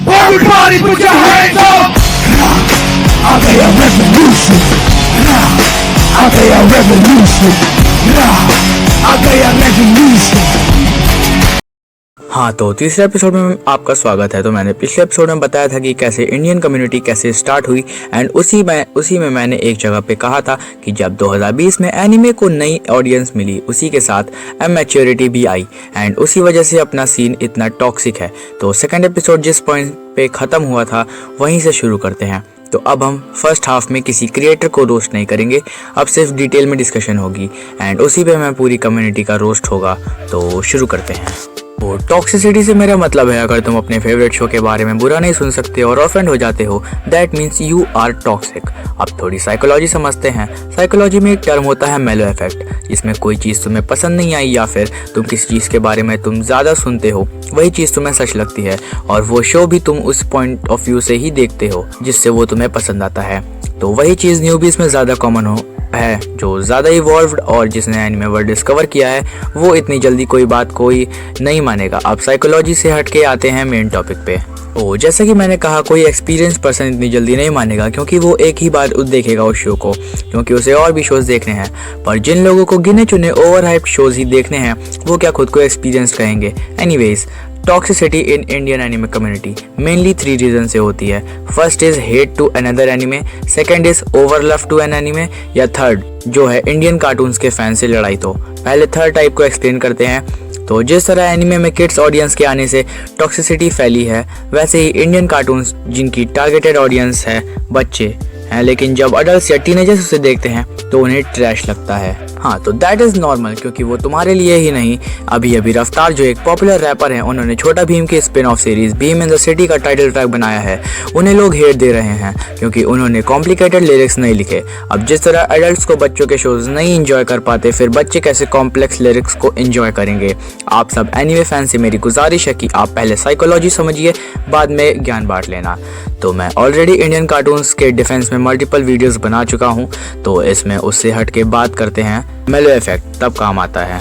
Everybody put your hands up! I be a revolution. I be a revolution. I be a revolution. हाँ, तो तीसरे episode में आपका स्वागत है। तो मैंने पिछले एपिसोड में बताया था कि कैसे इंडियन कम्युनिटी कैसे स्टार्ट हुई एंड उसी में मैंने एक जगह पे कहा था कि जब 2020 में एनिमे को नई ऑडियंस मिली, उसी के साथ मैच्योरिटी भी आई एंड उसी वजह से अपना सीन इतना टॉक्सिक है। तो सेकंड एपिसोड जिस पॉइंट पे ख़त्म हुआ था वहीं से शुरू करते हैं। तो अब हम फर्स्ट हाफ में किसी क्रिएटर को रोस्ट नहीं करेंगे, अब सिर्फ डिटेल में डिस्कशन होगी एंड उसी पे मैं पूरी कम्युनिटी का रोस्ट होगा। तो शुरू करते हैं। तो टॉक्सिसिटी से मेरा मतलब है, अगर तुम अपने फेवरेट शो के बारे में बुरा नहीं सुन सकते और ऑफेंड हो जाते हो, that means you are toxic. अब थोड़ी साइकोलॉजी समझते हैं। साइकोलॉजी में एक टर्म होता है मेलो इफेक्ट, जिसमें कोई चीज़ तुम्हें पसंद नहीं आई या फिर तुम किसी चीज़ के बारे में तुम ज़्यादा सुनते हो, वही चीज़ तुम्हें सच लगती है और वो शो भी तुम उस पॉइंट ऑफ व्यू से ही देखते हो जिससे वो तुम्हें पसंद आता है। तो वही चीज़ न्यूबीज में ज़्यादा कॉमन है, जो ज़्यादा इवॉल्व्ड और जिसने एनिमे वर्ल्ड डिस्कवर किया है वो इतनी जल्दी कोई बात कोई नहीं मानेगा। अब साइकोलॉजी से हटके आते हैं मेन टॉपिक पे। जैसा कि मैंने कहा, कोई एक्सपीरियंस पर्सन इतनी जल्दी नहीं मानेगा क्योंकि वो एक ही बार देखेगा उस शो को, क्योंकि उसे और भी शोज़ देखने हैं। पर जिन लोगों को गिने चुने ओवर हाइप शोज़ ही देखने हैं वो क्या खुद को एक्सपीरियंस कहेंगे। Anyways, toxicity in Indian anime community mainly 3 reason से होती है। First is hate to another anime, second is over love to an anime, या थर्ड जो है इंडियन कार्टून्स के फैन से लड़ाई। तो पहले थर्ड टाइप को एक्सप्लेन करते हैं। तो जिस तरह एनिमे में किड्स ऑडियंस के आने से टॉक्सिसिटी फैली है, वैसे ही इंडियन कार्टून्स जिनकी टारगेटेड ऑडियंस है बच्चे हैं, लेकिन जब अडल्ट या टीनेजर्स उसे देखते हैं तो उन्हें ट्रैश लगता है। हाँ, तो दैट इज़ नॉर्मल, क्योंकि वो तुम्हारे लिए ही नहीं। अभी रफ्तार जो एक पॉपुलर रैपर हैं, उन्होंने छोटा भीम की spin off series Bhim in the city का टाइटल ट्रैक बनाया है। उन्हें लोग हेट दे रहे हैं क्योंकि उन्होंने कॉम्प्लिकेटेड लिरिक्स नहीं लिखे। अब जिस तरह एडल्ट्स को बच्चों के शोज नहीं इंजॉय कर पाते, फिर बच्चे कैसे कॉम्प्लेक्स लिरिक्स को इंजॉय करेंगे। आप सब एनिमे फैन से मेरी गुजारिश है कि आप पहले साइकोलॉजी समझिए, बाद में ज्ञान बांट लेना। तो मैं ऑलरेडी इंडियन कार्टून्स के डिफेंस में मल्टीपल वीडियोस बना चुका हूँ, तो इसमें उससे हट के बात करते हैं। मेलो इफेक्ट तब काम आता है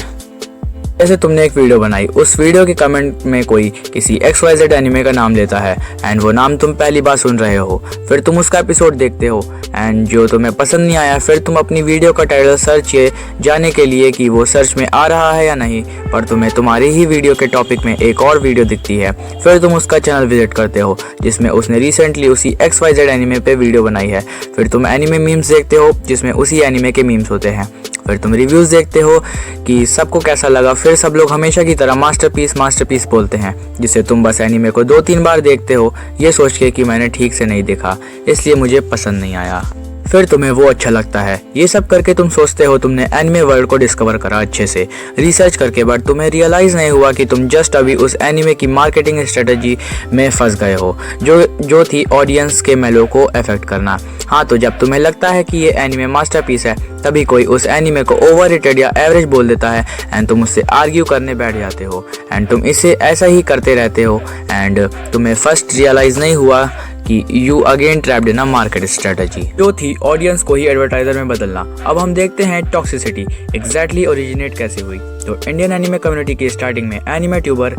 जैसे तुमने एक वीडियो बनाई, उस वीडियो के कमेंट में कोई किसी XYZ एनिमे का नाम लेता है एंड वो नाम तुम पहली बार सुन रहे हो, फिर तुम उसका एपिसोड देखते हो एंड जो तुम्हें पसंद नहीं आया, फिर तुम अपनी वीडियो का टाइटल सर्च किए जाने के लिए कि वो सर्च में आ रहा है या नहीं, पर तुम्हें तुम्हारी ही वीडियो के टॉपिक में एक और वीडियो दिखती है। फिर तुम उसका चैनल विजिट करते हो जिसमें उसने रिसेंटली उसी XYZ एनिमे पे वीडियो बनाई है। फिर तुम एनिमे मीम्स देखते हो जिसमें उसी एनिमे के मीम्स होते हैं। फिर तुम रिव्यूज़ देखते हो कि सबको कैसा लगा। फिर सब लोग हमेशा की तरह मास्टरपीस बोलते हैं, जिससे तुम बस एनीमे को 2-3 बार देखते हो ये सोच के कि मैंने ठीक से नहीं देखा इसलिए मुझे पसंद नहीं आया। फिर तुम्हें वो अच्छा लगता है। ये सब करके तुम सोचते हो तुमने एनिमे वर्ल्ड को डिस्कवर करा अच्छे से रिसर्च करके, बट तुम्हें रियलाइज़ नहीं हुआ कि तुम जस्ट अभी उस एनिमे की मार्केटिंग स्ट्रेटजी में फंस गए हो जो थी ऑडियंस के मेलो को अफेक्ट करना। हाँ, तो जब तुम्हें लगता है कि ये एनिमे मास्टरपीस है, तभी कोई उस एनिमे को ओवररेटेड या एवरेज बोल देता है एंड तुम उससे आर्ग्यू करने बैठ जाते हो एंड तुम इसे ऐसा ही करते रहते हो एंड तुम्हें फर्स्ट रियलाइज़ नहीं हुआ कि you again trapped in a market strategy, जो थी ऑडियंस को ही एडवर्टाइजर में बदलना। अब हम देखते हैं टॉक्सिसिटी एग्जैक्टली ओरिजिनेट कैसे हुई। तो इंडियन एनिमे कम्युनिटी की स्टार्टिंग में एनिमे ट्यूबर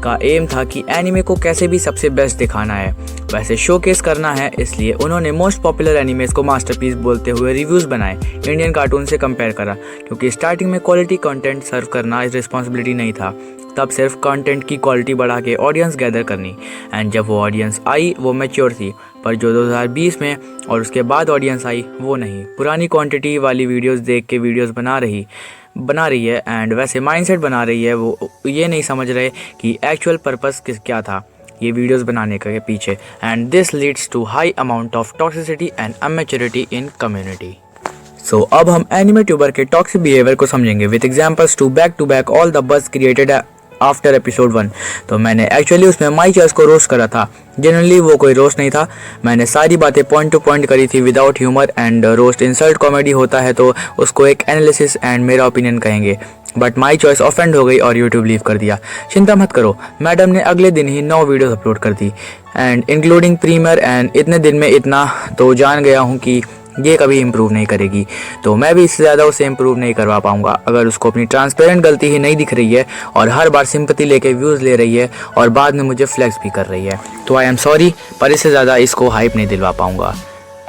का एम था कि एनिमे को कैसे भी सबसे बेस्ट दिखाना है, वैसे शोकेस करना है, इसलिए उन्होंने मोस्ट पॉपुलर एनिमेज को मास्टरपीस बोलते हुए रिव्यूज़ बनाए, इंडियन कार्टून से कंपेयर करा, क्योंकि स्टार्टिंग में क्वालिटी कंटेंट सर्व करना रिस्पॉन्सिबिलिटी नहीं था, तब सिर्फ कंटेंट की क्वालिटी बढ़ा के ऑडियंस गैदर करनी। एंड जब वो ऑडियंस आई वो मैच्योर थी, पर जो 2020 में और उसके बाद ऑडियंस आई वो नहीं, पुरानी क्वांटिटी वाली वीडियोस देख के वीडियोस बना रही है एंड वैसे माइंडसेट बना रही है। वो ये नहीं समझ रहे कि एक्चुअल पर्पस क्या था ये वीडियोस बनाने के पीछे, and this leads to high amount of toxicity and immaturity in community. So अब हम एनिमे ट्यूबर के टॉक्सिक बिहेवियर को समझेंगे with examples to back all the buzz created after episode 1। तो मैंने एक्चुअली उसमें माई चॉइस को रोस्ट करा था। जनरली वो कोई रोस्ट नहीं था, मैंने सारी बातें पॉइंट टू पॉइंट करी थी without humour, and roast insult comedy होता है तो उसको एक एनालिसिस एंड मेरा ओपिनियन कहेंगे। बट माई चॉइस ऑफेंड हो गई और यूट्यूब लीव कर दिया। चिंता मत करो, मैडम ने अगले दिन ही 9 वीडियोस अपलोड कर दी एंड इंक्लूडिंग प्रीमियर, एंड इतने दिन में इतना तो जान गया हूँ कि ये कभी इम्प्रूव नहीं करेगी। तो मैं भी इससे ज़्यादा उसे इम्प्रूव नहीं करवा पाऊँगा अगर उसको अपनी ट्रांसपेरेंट गलती ही नहीं दिख रही है और हर बार सिंपैथी लेके व्यूज़ ले रही है और बाद में मुझे फ्लेक्स भी कर रही है। तो आई एम सॉरी, पर इससे ज़्यादा इसको हाइप नहीं दिलवा पाऊँगा।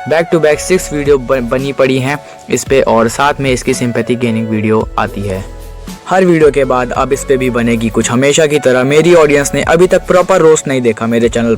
बैक टू बैक 6 वीडियो बनी पड़ी हैं इस पे और साथ में इसकी सिंपैथी गेनिंग वीडियो आती है। हर वीडियो के बाद अब इस पे भी बनेगी कुछ हमेशा की तरह। मेरी ऑडियंस ने अभी तक प्रॉपर रोस्ट नहीं देखा मेरे चैनल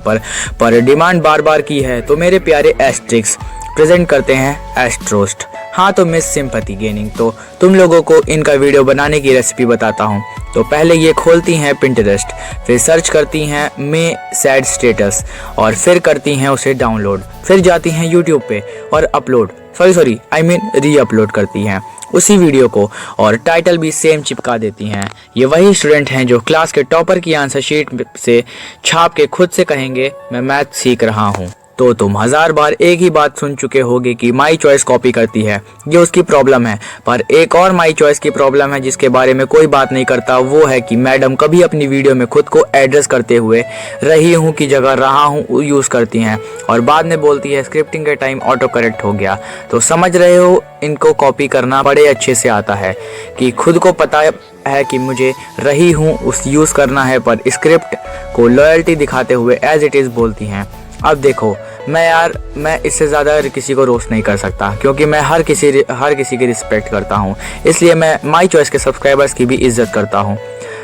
पर डिमांड बार बार की है, तो मेरे प्यारे एस्ट्रिक्स प्रेजेंट करते हैं एस्ट्रोस्ट। हाँ, तो मिस सिंपैथी गेनिंग, तो तुम लोगों को इनका वीडियो बनाने की रेसिपी बताता हूँ। तो पहले ये खोलती हैं पिंटरेस्ट, फिर सर्च करती हैं मे सैड स्टेटस और फिर करती हैं उसे डाउनलोड, फिर जाती हैं यूट्यूब पे और अपलोड री अपलोड करती हैं उसी वीडियो को और टाइटल भी सेम चिपका देती हैं। ये वही स्टूडेंट हैं जो क्लास के टॉपर की आंसर शीट से छाप के खुद से कहेंगे मैं मैथ सीख रहा हूँ। तो तुम 1000 बार एक ही बात सुन चुके होगे कि माई चॉइस कॉपी करती है, ये उसकी प्रॉब्लम है। पर एक और माई चॉइस की प्रॉब्लम है जिसके बारे में कोई बात नहीं करता, वो है कि मैडम कभी अपनी वीडियो में खुद को एड्रेस करते हुए रही हूँ की जगह रहा हूँ यूज़ करती हैं और बाद में बोलती है स्क्रिप्टिंग के टाइम ऑटो करेक्ट हो गया। तो समझ रहे हो, इनको कॉपी करना बड़े अच्छे से आता है कि खुद को पता है कि मुझे रही हूँ उस यूज़ करना है, पर स्क्रिप्ट को लॉयल्टी दिखाते हुए एज इट इज़ बोलती हैं। अब देखो, मैं इससे ज़्यादा किसी को रोस्ट नहीं कर सकता क्योंकि मैं हर किसी की रिस्पेक्ट करता हूँ, इसलिए मैं माई चॉइस के सब्सक्राइबर्स की भी इज्जत करता हूँ।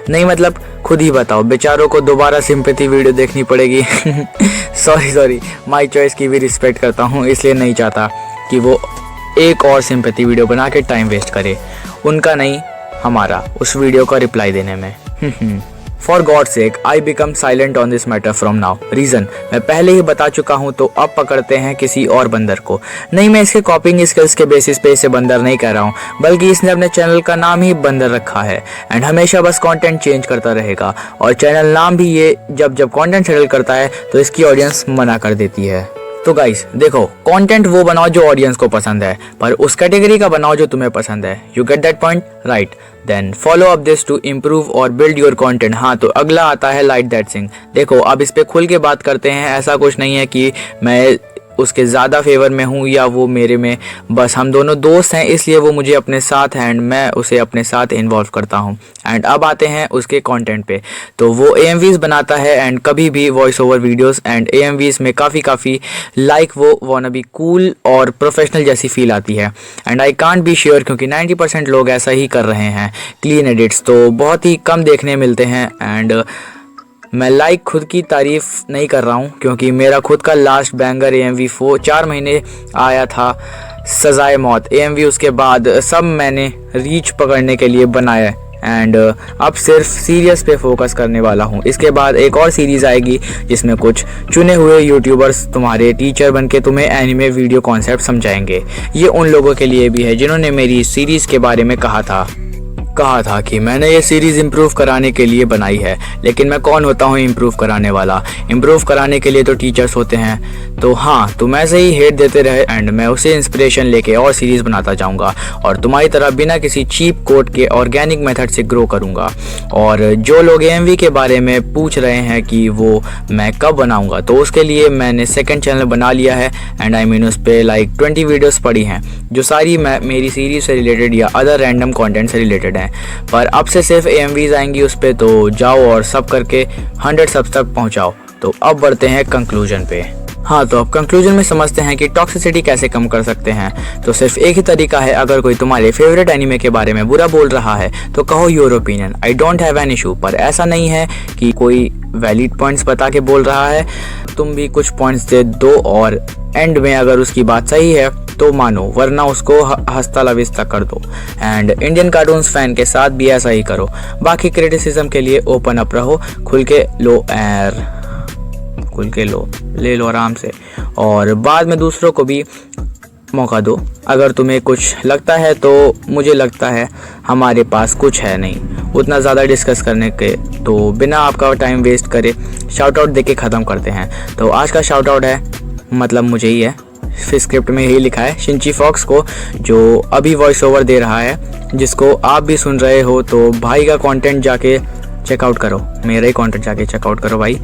नहीं मतलब खुद ही बताओ, बेचारों को दोबारा सिंपैथी वीडियो देखनी पड़ेगी। सॉरी, माई चॉइस की भी रिस्पेक्ट करता हूँ, इसलिए नहीं चाहता कि वो एक और सिंपैथी वीडियो बना के टाइम वेस्ट करे, उनका नहीं हमारा, उस वीडियो का रिप्लाई देने में। For God sake I become silent on this matter from now. Reason मैं पहले ही बता चुका हूँ, तो अब पकड़ते हैं किसी और बंदर को। नहीं, मैं इसके कॉपिंग स्किल्स के बेसिस पे इसे बंदर नहीं कह रहा हूँ, बल्कि इसने अपने चैनल का नाम ही बंदर रखा है एंड हमेशा बस कंटेंट चेंज करता रहेगा और चैनल नाम भी ये जब कंटेंट सेटल करता है तो इसकी ऑडियंस मना कर देती है। तो गाइस देखो, कंटेंट वो बनाओ जो ऑडियंस को पसंद है, पर उस कैटेगरी का बनाओ जो तुम्हें पसंद है। You get that point, right? Then follow up this to improve और बिल्ड योर कंटेंट। हाँ, तो अगला आता है लाइट दैट सिंग। देखो, अब इस पे खुल के बात करते हैं। ऐसा कुछ नहीं है कि मैं उसके ज़्यादा फेवर में हूँ या वो मेरे में, बस हम दोनों दोस्त हैं इसलिए वो मुझे अपने साथ है एंड मैं उसे अपने साथ इन्वॉल्व करता हूँ। एंड अब आते हैं उसके कंटेंट पे। तो वो AMVs बनाता है एंड कभी भी voice over videos and AMVs में काफ़ी लाइक वो वाना बी कूल और प्रोफेशनल जैसी फील आती है। And I can't be sure क्योंकि 90% लोग ऐसा ही कर रहे हैं। क्लीन एडिट्स तो बहुत ही कम देखने मिलते हैं एंड मैं खुद की तारीफ़ नहीं कर रहा हूँ क्योंकि मेरा खुद का लास्ट बैंगर AMV 4 महीने आया था, सजाए मौत AMV। उसके बाद सब मैंने रीच पकड़ने के लिए बनाया एंड अब सिर्फ सीरीज पे फोकस करने वाला हूँ। इसके बाद एक और सीरीज़ आएगी जिसमें कुछ चुने हुए यूट्यूबर्स तुम्हारे टीचर बनके तुम्हें एनिमे वीडियो कॉन्सेप्ट समझाएंगे। ये उन लोगों के लिए भी है जिन्होंने मेरी सीरीज़ के बारे में कहा था कि मैंने ये सीरीज़ इम्प्रूव कराने के लिए बनाई है, लेकिन मैं कौन होता हूँ इम्प्रूव कराने वाला? इम्प्रूव कराने के लिए तो टीचर्स होते हैं। तो हाँ, तुम ऐसे ही हेट देते रहे एंड मैं उसे इंस्पिरेशन लेके और सीरीज़ बनाता जाऊँगा और तुम्हारी तरह बिना किसी चीप कोड के ऑर्गेनिक मेथड से ग्रो करूँगा। और जो लोग AMV के बारे में पूछ रहे हैं कि वो मैं कब बनाऊँगा, तो उसके लिए मैंने सेकेंड चैनल बना लिया है एंड आई मीन उस पर 20 वीडियोज़ पड़ी हैं जो सारी मेरी सीरीज़ से रिलेटेड या अदर रैंडम कॉन्टेंट से रिलेटेड हैं। पर अब से सिर्फ AMVs आएंगी उस पे, तो जाओ और सब करके 100 सब्स तक पहुंचाओ। तो अब बढ़ते हैं कंक्लूजन पे। हाँ, तो अब कंक्लूजन में समझते हैं कि टॉक्सिसिटी कैसे कम कर सकते हैं। तो सिर्फ एक ही तरीका है, अगर कोई तुम्हारे फेवरेट एनिमे के बारे में बुरा बोल रहा है तो कहो your opinion, I don't have an issue. पर ऐसा नहीं है कि कोई वैलिड पॉइंट्स बता के बोल रहा है, तुम भी कुछ पॉइंट्स दे दो और एंड में अगर उसकी बात सही है तो मानो, वरना उसको हस्ता लविस्ता कर दो। एंड इंडियन कार्टून्स फैन के साथ भी ऐसा ही करो। बाकी क्रिटिसिज्म के लिए ओपन अप रहो, खुल के ले लो आराम से और बाद में दूसरों को भी मौका दो। अगर तुम्हें कुछ लगता है तो मुझे लगता है हमारे पास कुछ है नहीं उतना ज़्यादा डिस्कस करने के, तो बिना आपका टाइम वेस्ट करे शाउट आउट देके ख़त्म करते हैं। तो आज का शाउट आउट है, मतलब मुझे ही है, फिर स्क्रिप्ट में यही लिखा है, शिंची फॉक्स को, जो अभी वॉइस ओवर दे रहा है, जिसको आप भी सुन रहे हो। तो भाई का कंटेंट जाके चेकआउट करो, मेरा ही कंटेंट जाके चेकआउट करो भाई।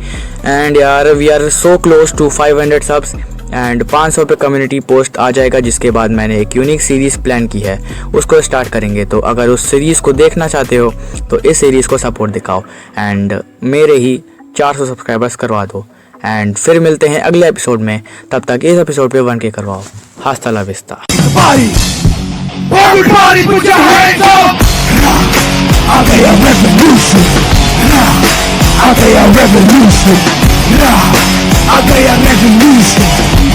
एंड यार we are so close to 500 subs and 500 पे कम्युनिटी पोस्ट आ जाएगा, जिसके बाद मैंने एक यूनिक सीरीज़ प्लान की है, उसको स्टार्ट करेंगे। तो अगर उस सीरीज़ को देखना चाहते हो तो इस सीरीज़ को सपोर्ट दिखाओ एंड मेरे ही 400 सब्सक्राइबर्स करवा दो। एंड फिर मिलते हैं अगले एपिसोड में, तब तक इस एपिसोड पे 1K करवाओ। हस्ता ला vista. Everybody put your hands up! I be a revolution. I be a revolution. I be a revolution.